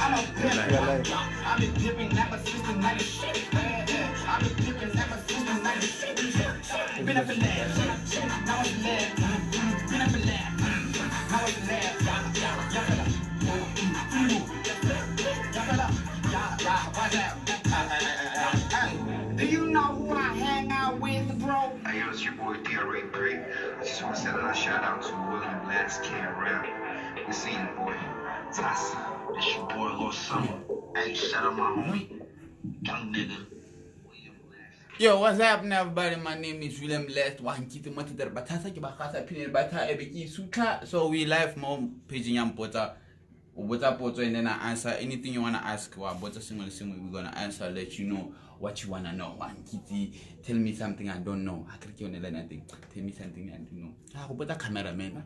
I'm a pimp. I've been dipping ever since the 96. I've been dipping ever since the 96. Been up and left, now it's left. Been up and left, now it's left. Do you know who I hang out with, bro? Hey, yo, it's your boy KRM. I just want to send a shout out to William Last KRM. You see the boy TSHASA. It's your boy Lil Summer. Hey, shout out my homie, young nigga. Yo, what's happening, everybody? My name is William Last. Motsetserepa TSHASA. So we live more paging and poto and then I answer anything you wanna ask. We're gonna answer, let you know what you wanna know. Tell me something I don't know. Tell me something I don't know. I hope the cameraman.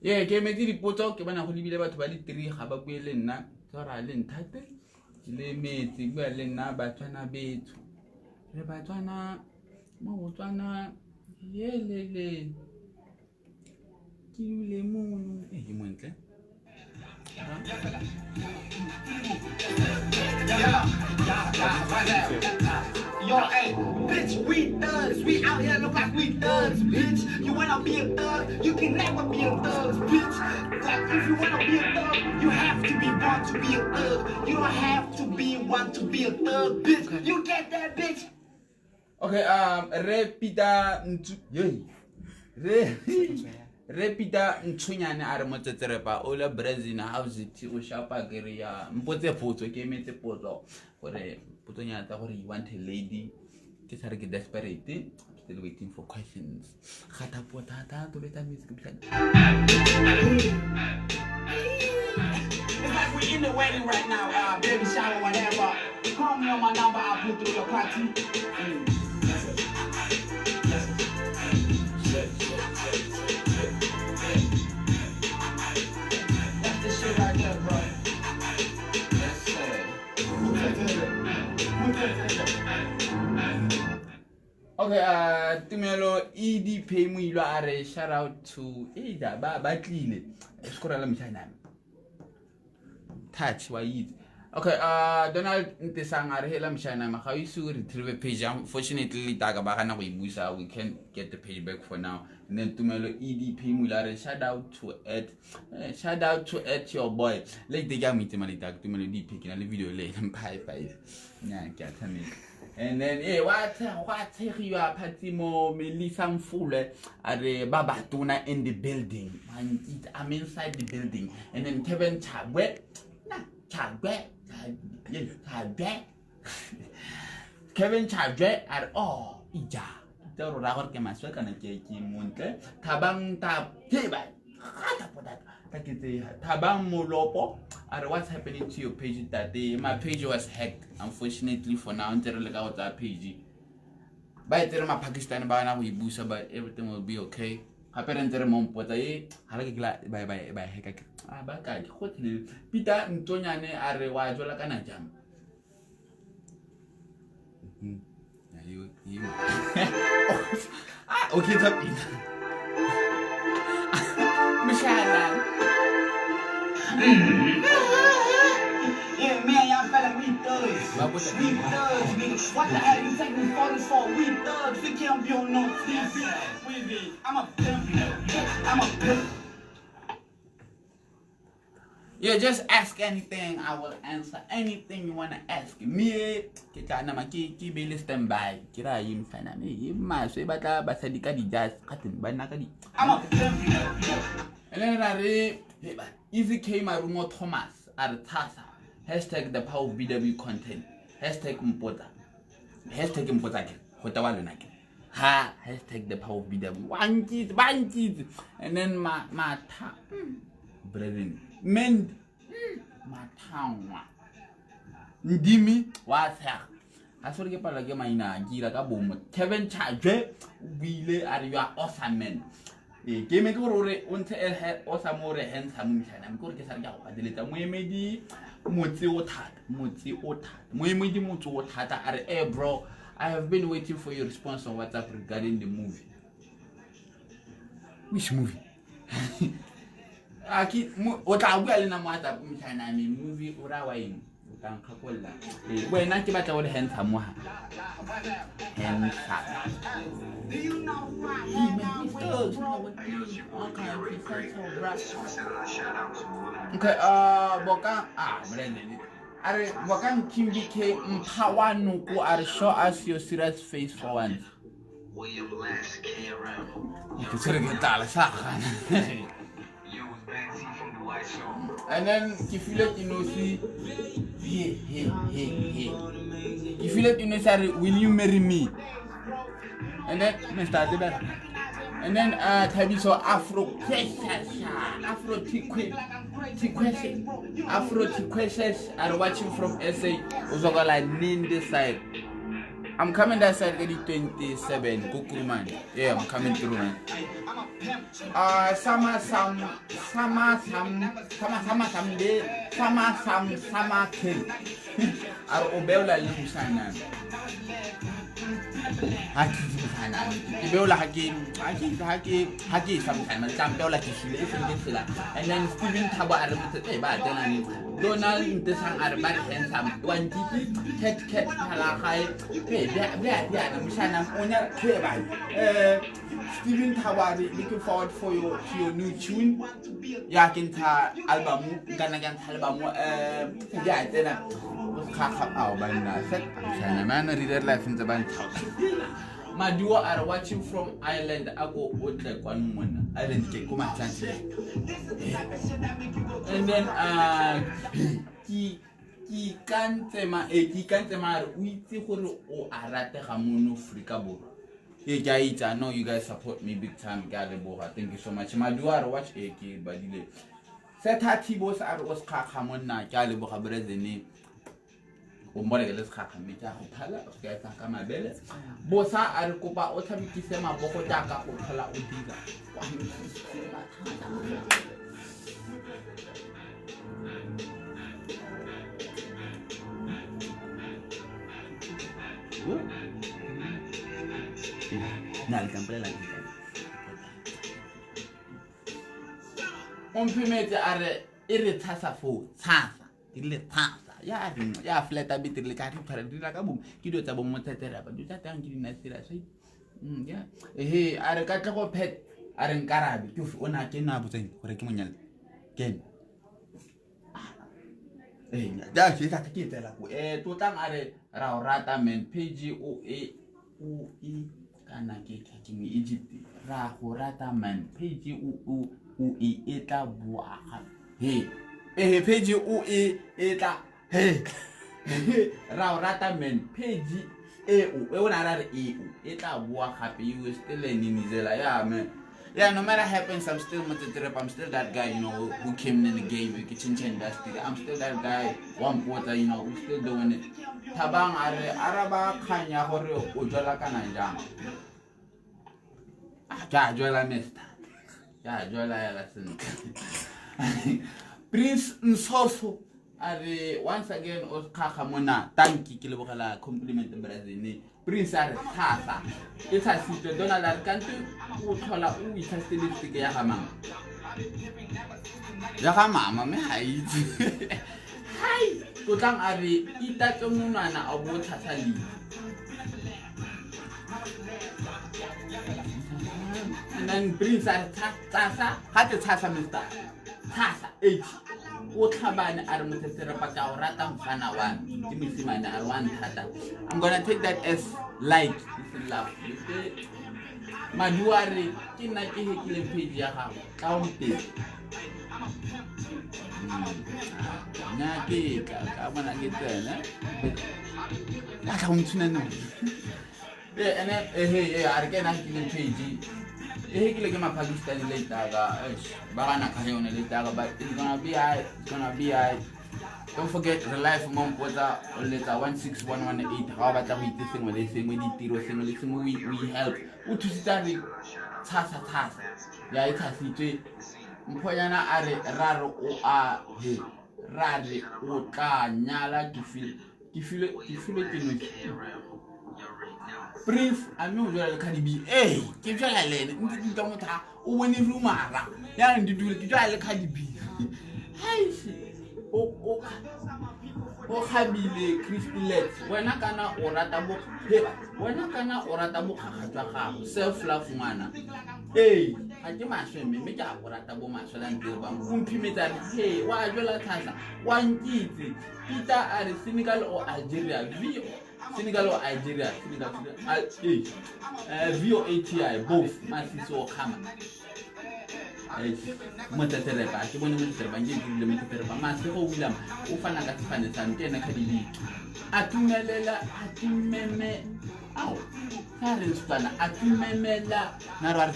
Yeah, ke medi dipoto ke bana go libile batho ba di 3 ga ba buele nna tsora le nthate le metsi bua le nna ba tswana bethu re ba tswana mo tswana yelele ke le mono e montle Yo, hey, bitch, we thugs. We out here look like we thugs, bitch. You wanna be a thug, you can never be a thug, bitch. Like, if you wanna be a thug, you have to be one to be a thug. You don't have to be one to be a thug, bitch. You get that, bitch? Okay, repita nthunyane a re Motsetserepa o la Brazil house ti o shapa geria mpotse potso ke metse potso gore potsonya tsa gore you want a lady ke sa re ke desperate still waiting for questions gata potata to beta music plan. It's like we in the wedding right now, baby shower, whatever. Call me on my number, I'll put through your party. That's the shit right there, bro. Okay, tumelo edi pay mo ilo are shout out to ida ba tlile skora la mtshana touch wa it. Okay, Donald ntesang are hela mshana ma ga isu retrieve page. Unfortunately taga ba kana go ibusa, we can't get the page back for now. And then tumelo ed pay mo ilo are shout out to your boy like the game itemali tag tumelo di pick na le video le mpai nya ke atame. And then what you are Patimo Melissa Mfule are Babatuna in the building. And I'm inside the building. And then Kevin Chabwe Kevin Chabwe are ija. Tero rahor ke maswa kana ke montle. Tabang tab teba. Tabang molopo. What's happening to your page that day? My page was hacked, unfortunately for now. Until I got that page. But I my Pakistan by now we boost, but everything will be okay. Apparently, mom put a by hack. Back what Peter Ntonyane are Wajola Kanajam. You okay, it's up. Michelle. Yeah, man, y'all fella, we thugs. We thugs, nigga. What the hell you taking photos for? We thugs. We can't be on no TV. I'm a pimp. I'm a pimp. Yeah, just ask anything. I will answer anything you wanna ask me. Kita nama ki beli standby. Kira yim sana me. Mas we bata basadika di jazz katin bana kadi. I'm a pimp. Elena Easy came a rumo Thomas at TSHASA. Hashtag the power of BW content. Hashtag Mpota. Hashtag Mpota. Hotawalunaki. Ha. Hashtag the power of BW. One kid. And then my brethren. Mend. My town. Ndimi. What's that? I saw the pala game in a gira boom. Kevin Charge. Wheeler are you awesome man. Game it or until Osamore and Samushan. I'm going to get a delete. Muemedi Mutsiotat. Muemedi Mutsuotata are bro. I have been waiting for your response on WhatsApp regarding the movie. Which movie? Aki o tla bua le na mo ata mthana me movie ora wa eng o tla nkgakolla wena ke batla o le handsome ha handsome okay boka Brandon are boka Kimbike mpawanu ku are show us your serious face for once William Last KRM. ke tsere ke tala sa gana and then you feel it, you know, see, hey. You feel it, you know, say, will you marry me? And then, Mr. Adeba. And then, Tabi so Afro Tiquesses are watching from SA. Uzogola Nin this side. I'm coming that side, get 27, Kukuman. Yeah, I'm coming through, man. Sama kill. Ar obela limsana. Haki sometimes Sampiola Kishila, and then Stephen Taba Donald in the San Arban and some 20 cat Halahai, Stephen Tawari, looking forward for your new tune. Yakinta album, Ganagan album, man, reader life in the band. My duo are watching from Ireland. I go out like one Ireland take come and then he can't we o arate hamono frikabo. Hey guys, I know you guys support me big time. Thank you so much. My duo are watch AK badile. Set Tibos are was kakamona Galebo Habrezene. Umbole let's kaka mita hopala okay taka mabele bosa arikupa otamikisema boko taka hopala udiga Umpimete are iritasa fo tsasa ile tsasa ya flat a bit like I boom. Kido tabo Motsetserepa do that and getting nice right. Yeah. Hey, I got a pet. I don't carry you on a ken up thing for a kimonel. Ken. Hey, that's it. I can't tell you. To tang are rata men PGOA UE kana kicking Egypt. Rata man PGOE eta bua. Hey, PGOE eta. Hey, Rata men, page when I read it, I walk happy. You still in Nizela, yeah, man. Yeah, no matter happens, I'm still Motsetserepa. I'm still that guy, you know, who came in the game with kitchen industry. I'm still that guy, one quarter, you know, who's still doing it. Tabang Araba Kanya Horo Ujola Kanajam. Ja, Jola Mista. Ja, Jola Ellison. Prince Nsoso. Once again, Oscar thank you, compliment the Brazil. Prince TSHASA. It's a secret. Donald Cantu, who told us who is a stylistic Yahamam. Yahamam, hi. Hi. Kutang Ari, Itatumana of what has a lead. And then Prince TSHASA had to TSHASA Mr. TSHASA H. I'm gonna take that as like love. Maduari kinakihikile page ya hapo. Kaunti. Nyaki kama nagitana. Aka untuna no. Yeah, and then hey argena kile page. Kile kama Pakistan later Barana Kahona later, but it's gonna be alright. Don't forget the live mom quota or later 16118. How about that we thing when they sing with the we help. What to study TSHASA. Yeah, it has it. Mpoyana are raro o a he rare o ka nyala kifile Prince a me o jwala le Cardi B ke jwala le ntse ke tla motha o bone rumara ya ndi dule ke jwala le Cardi B hai o khabile Christlet wena kana o rata bo wena kana o rata bo kgagatsa gago self love ngwana a ke maswe mme ke a go rata bo maswe la ntse ba mphimeta re wa jwala thasa wa nkitse Peter are Senegal or Algeria Senegal or Algeria VOATI both masiso khama Motsetserepa ke bone Motsetserepa nge le Motsetserepa mase go William o fana ka tsane tsane ke ena Khadili atumelela atumeme au sare tsana atumemela na ra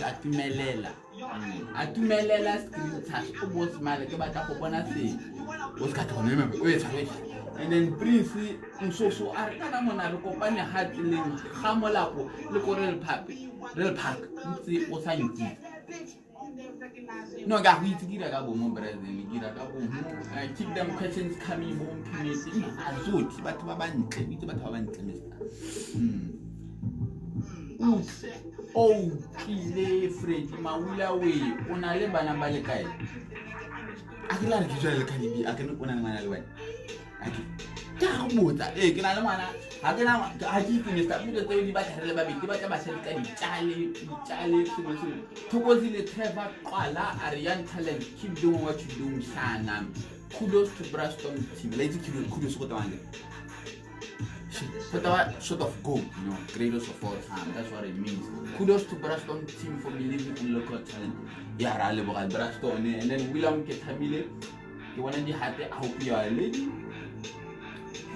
atumelela screen touch o bo smile ke batla go bona se o ska tone me o etsale and then Prince nsoso a kana mona re kopane hatleng ga molapo le ko real park ntse o sa ntse no ga go itse ka bo mo Brazil gira ka bo keep them questions coming bo mpimetse azuthi batho ba bantle bitse batho ba bantle kile Fred Mawula we o na le bana ba le kae a ke la re ke jwa le Cardi B a ke no bona le ngwana le wena a ke ka go botsa ke na le ngwana ha ke na ha ke itse sta mo tse di ba tlhare ba bedi ba tla ba sele ka ditjale selo thokozile Trevor Qala Arian talent keep doing what you doing sana kudos to Braston team let's kudos go tawanga but sort of go greatest of all time that's what it means kudos to Braston team for believing in local talent ya ra le boga Braston and then William ke thabile ke bona di hate a hope ya lady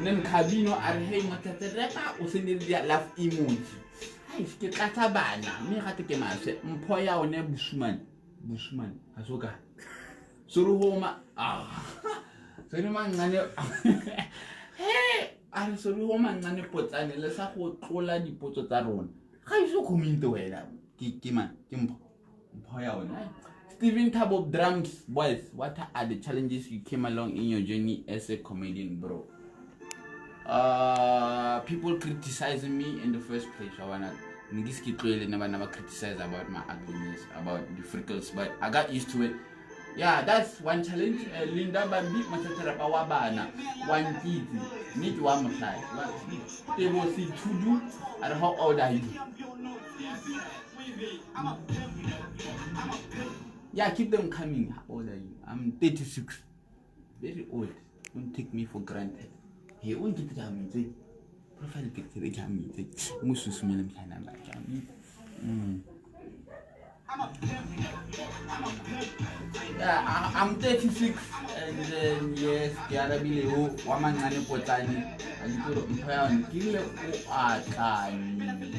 then Kabino are hey Motsetserepa o se ne dia love emoji hai ke tlatsa bana me ga ke mase mpho ya one bushman asoka suru homa so ni mangane are suru homa ngane potsane le sa go tlola dipotso tsa rona ga iso comment wena ke mpho ya one Steven Tabo drums boys what are the challenges you came along in your journey as a comedian bro people criticizing me in the first place I wanna never criticize about my ugliness about the freckles but I got used to it yeah that's one challenge Linda Bambi Motsetserepa wa bana one kid need one side they will see to do and how old are you yeah keep them coming how old are you I'm 36 very old don't take me for granted he won't get it profile picture jamite mususumela mhlana ba jamite yeah I'm 36 and then yes Kiarabile wa mangane potsane a ditoro mpha nkile o atlanye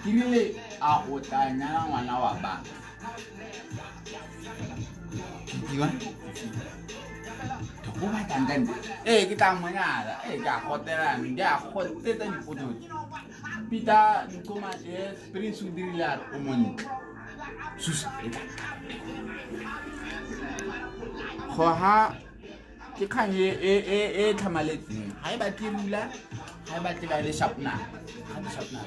kile a otanya ngwana wa ba diwa go ba tangane ke tla monyala ka hotela ndia hotela dipoto Peter nkoma Prince o dirile o montle susa go ha ke khanye thamaletseng ha e batirula ha e batla le sharpna ha le sharpna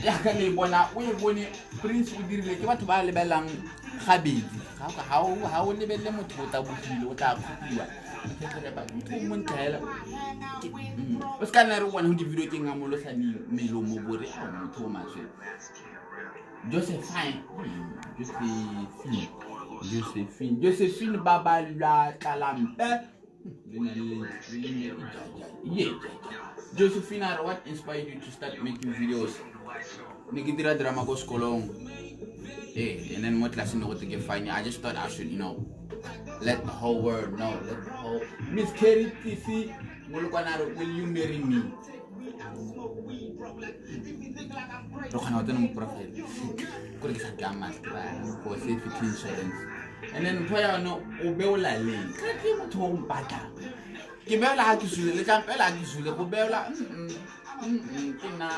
ya ka le bona o e bone Prince o dirile ke batho ba lebelang gabedi ha o lebelle motho o tla bofile o tla khopiwa o montela o ska nna re bona ho di video ke ngamolo sa ni melomo bore a motho o maswe Josephine Babalwa Kalampe Josephine, what inspired you to start making videos? Nigidira drama go skolong. And then what class know what to get fine. I just thought I should, let the whole world know. Let the whole Miss Kerry TC, will you marry me? For safety insurance. And then Poya no Obeola Lane. ke beola ha ke sule le tlampela ha ke sule go beola ke na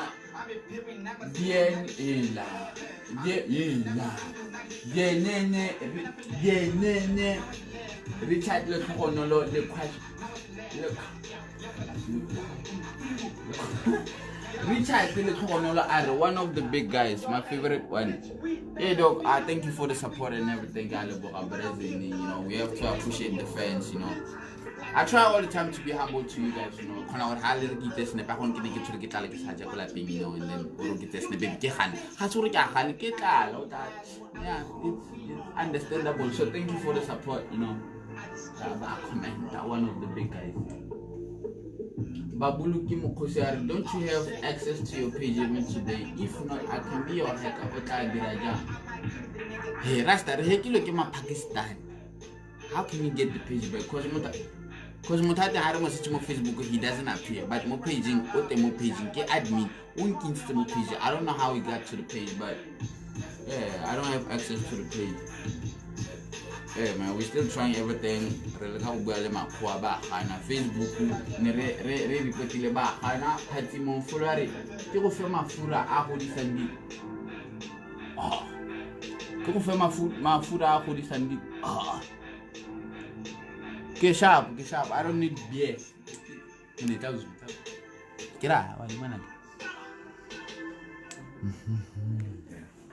dienene Richard le tlhogonolo le Richard le tlhogonolo are one of the big guys, my favorite one. Hey dog, thank you for the support and everything. You know, we have to appreciate the fans, you know. I try all the time to be humble to you guys, you know. When I would hardly get this snap, I want to get to the guitar like a sajak, you know, and then we'll get this snap. Yeah, it's understandable. So thank you for the support, you know. That one of the big guys. Babulu Kimokosiari, don't you have access to your page even today? If not, I can be your hacker. Hey, Rasta, Pakistan. How can you get the page back? Because Mutata had a system of Facebook, he doesn't appear. But more paging, what more paging, get admin, more page. I don't know how he got to the page, but yeah, I don't have access to the page. Yeah, man, we're still trying everything. Facebook, Get sharp. I don't need beer.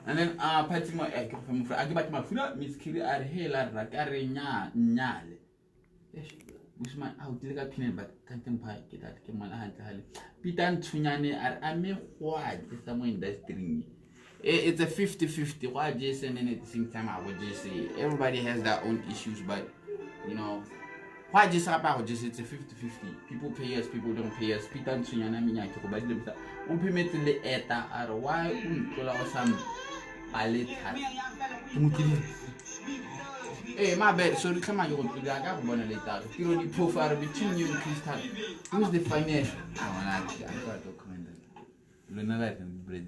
And then Patimo I give back my food, Miss Kiri are hela ragare nyale. Which my out like peanut but can't pie get that came on hand. Pitan Tunyane are a mere wide someone industry. It's a 50-50. Why Jason and at the same time I would just say everybody has their own issues, but you know. Why just about just it's a 50-50. People pay us, people don't pay us. Pitan Tunyana Mina to go back to them. Payment le eta are why some palet. Hey, my bad. So come on, you want to get one later. You only profile between you and Crystal. Who's the finance? I got to comment. Lunala and bread.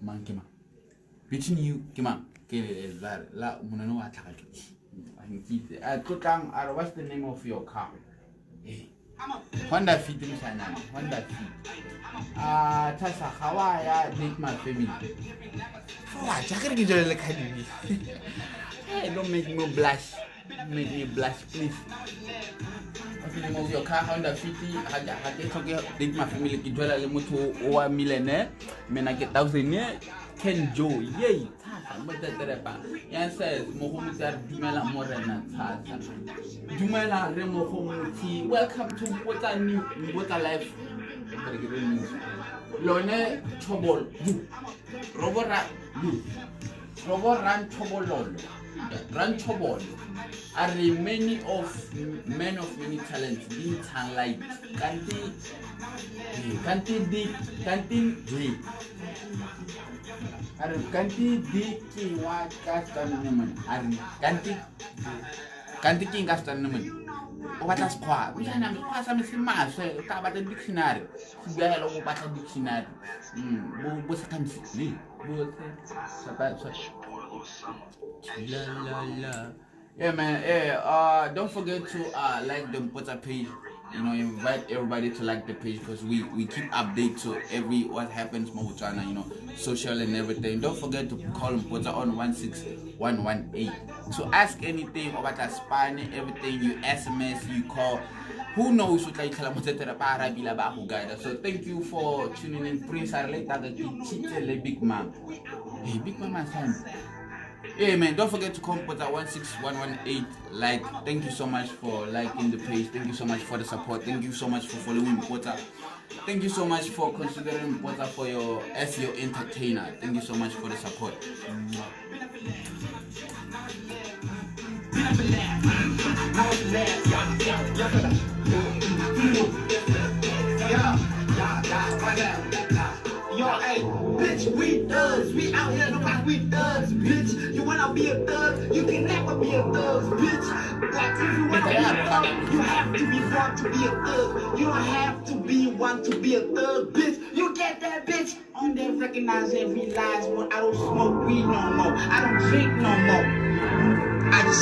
Man, come on. Between you, come on. La Munano attack. What's the name of your car? Honda Fit Honda Fit. Tasa, how I date my family. What? I can't get you like hey, don't make me blush. Make me blush, please. What's the name of your car? Honda Fit. I date my family. You do a little over a millionaire. Men I get 1,000 Ken Joe, yay. Motsetserepa yan says Mohammed Dumela Morena Tata Dumela Remohomuti. Welcome to Water Life. Lone Chobol Roboran Chobolol Ran Chobol are many of men of many talents being sunlight. Kanti diki wa kastan naman kanti king kastan naman what as kwa we na mi kwa sa mi simas ta ba dictionary sigalo ko ba sa dictionary bo sa kanti ni bo sa pa sa la yeah man don't forget to like the Mpotsa page. You know, invite everybody to like the page because we keep update to every what happens Mohuchana, you know, social and everything. Don't forget to call Mpotsa on 16118 to ask anything about a span, everything. You SMS, you call. Who knows what like so thank you for tuning in. Prince Arleta Big Man. Hey, Big Man, my son. Hey man, don't forget to come put that 16118 like. Thank you so much for liking the page. Thank you so much for the support. Thank you so much for following Mpotsa. Thank you so much for considering Mpotsa for your as your entertainer. Thank you so much for the support. Yo, hey, bitch, we thugs. We out here look like we thugs, bitch. You wanna be a thug, you can never be a thug, bitch. Like if you wanna be a thug, you have to be one to be a thug. You don't have to be one to be a thug, bitch. You get that, bitch? On there, recognize every lies. I don't smoke weed no more. I don't drink no more. I just